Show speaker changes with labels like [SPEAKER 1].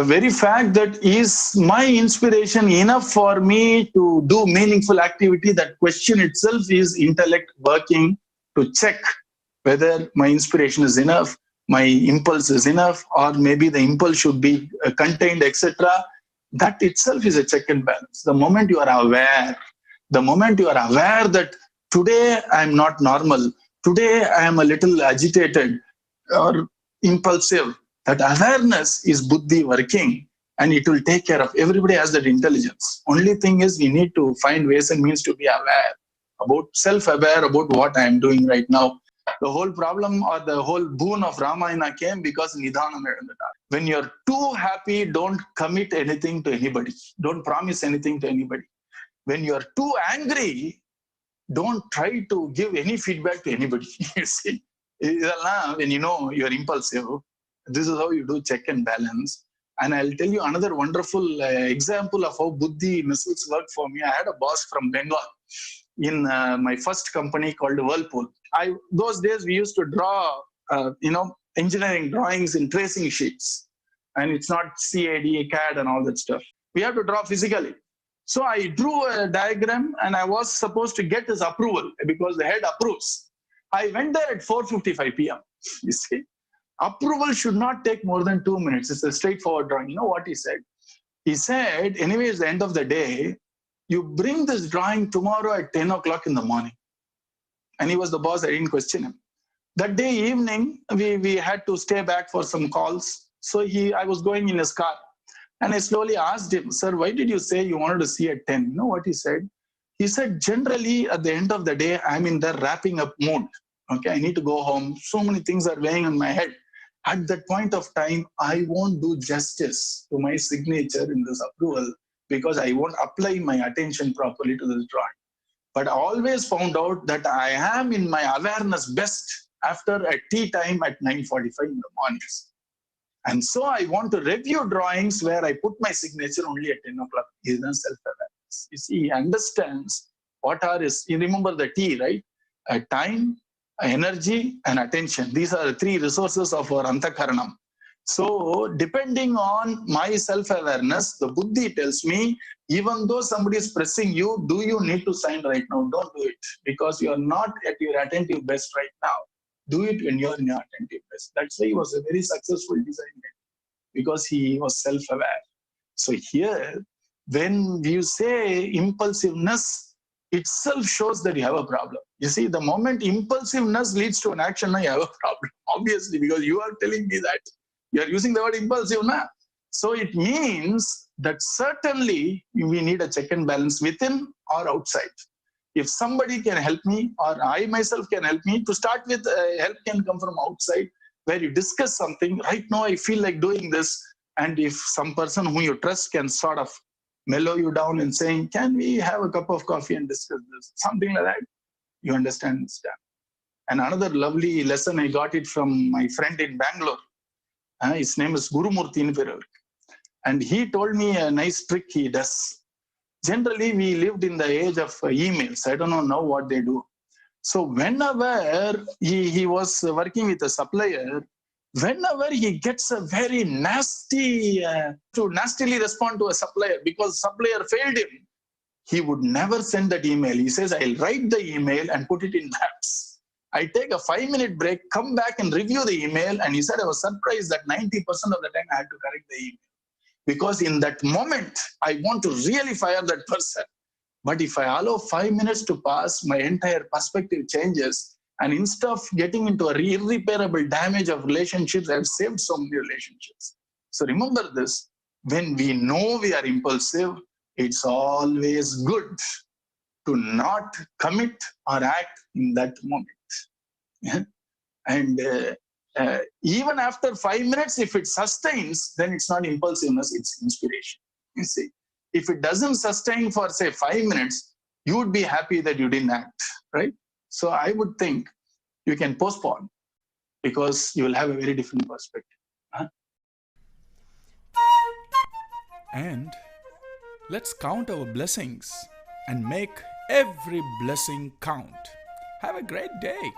[SPEAKER 1] very fact that is my inspiration enough for me to do meaningful activity, that question itself is intellect working to check whether my inspiration is enough, my impulse is enough, or maybe the impulse should be contained, etc. That itself is a check and balance. The moment you are aware, the moment you are aware that today I am not normal, today I am a little agitated or impulsive, that awareness is buddhi working, and it will take care of. Everybody has that intelligence. Only thing is we need to find ways and means to be aware, about self-aware about what I am doing right now. The whole problem or the whole boon of Ramayana came because Nidhanam. When you're too happy, don't commit anything to anybody. Don't promise anything to anybody. When you're too angry, don't try to give any feedback to anybody. You see, when you know you're impulsive, this is how you do check and balance. And I'll tell you another wonderful example of how buddhi missiles work for me. I had a boss from Bengal in my first company called Whirlpool. Those days we used to draw, engineering drawings in tracing sheets, and it's not CAD, CAD, and all that stuff. We have to draw physically. So I drew a diagram, and I was supposed to get his approval because the head approves. I went there at 4:55 p.m. You see, approval should not take more than 2 minutes. It's a straightforward drawing. You know what he said? He said, anyway, it's the end of the day. You bring this drawing tomorrow at 10 o'clock in the morning. And he was the boss. I didn't question him. That day evening, we had to stay back for some calls. So I was going in his car. And I slowly asked him, sir, why did you say you wanted to see at 10? You know what he said? He said, generally, at the end of the day, I'm in the wrapping up mood. Okay, I need to go home. So many things are weighing on my head. At that point of time, I won't do justice to my signature in this approval because I won't apply my attention properly to this drawing. But I always found out that I am in my awareness best after a tea time at 9:45 in the mornings. And so I want to review drawings where I put my signature only at 10 o'clock. He is self-awareness. You see, he understands what are his, you remember the T, right? Time, energy, and attention. These are the three resources of our Antakaranam. So depending on my self-awareness, the buddhi tells me, even though somebody is pressing you, do you need to sign right now? Don't do it because you are not at your attentive best right now. Do it when you're in your attentive best. That's why he was a very successful designer, because he was self-aware. So here, when you say impulsiveness, itself shows that you have a problem. You see, the moment impulsiveness leads to an action, now you have a problem, obviously, because you are telling me that. You are using the word impulsive now. So it means that certainly we need a check and balance within or outside. If somebody can help me or I myself can help me, to start with, help can come from outside, where you discuss something. Right now, I feel like doing this. And if some person who you trust can sort of mellow you down and saying, can we have a cup of coffee and discuss this? Something like that, you understand it's done. And another lovely lesson, I got it from my friend in Bangalore. His name is Gurumurthy Invirur. And he told me a nice trick he does. Generally, we lived in the age of emails. I don't know now what they do. So whenever he was working with a supplier, whenever he gets a very nasty, to nastily respond to a supplier because supplier failed him, he would never send that email. He says, I'll write the email and put it in maps. I take a 5-minute break, come back and review the email. And he said, I was surprised that 90% of the time I had to correct the email. Because in that moment, I want to really fire that person. But if I allow 5 minutes to pass, my entire perspective changes. And instead of getting into a irreparable damage of relationships, I've saved so many relationships. So remember this, when we know we are impulsive, it's always good to not commit or act in that moment. Yeah? And even after 5 minutes, if it sustains, then it's not impulsiveness, it's inspiration. You see, if it doesn't sustain for, say, 5 minutes, you would be happy that you didn't act, right? So I would think you can postpone because you will have a very different perspective. Huh?
[SPEAKER 2] And let's count our blessings and make every blessing count. Have a great day.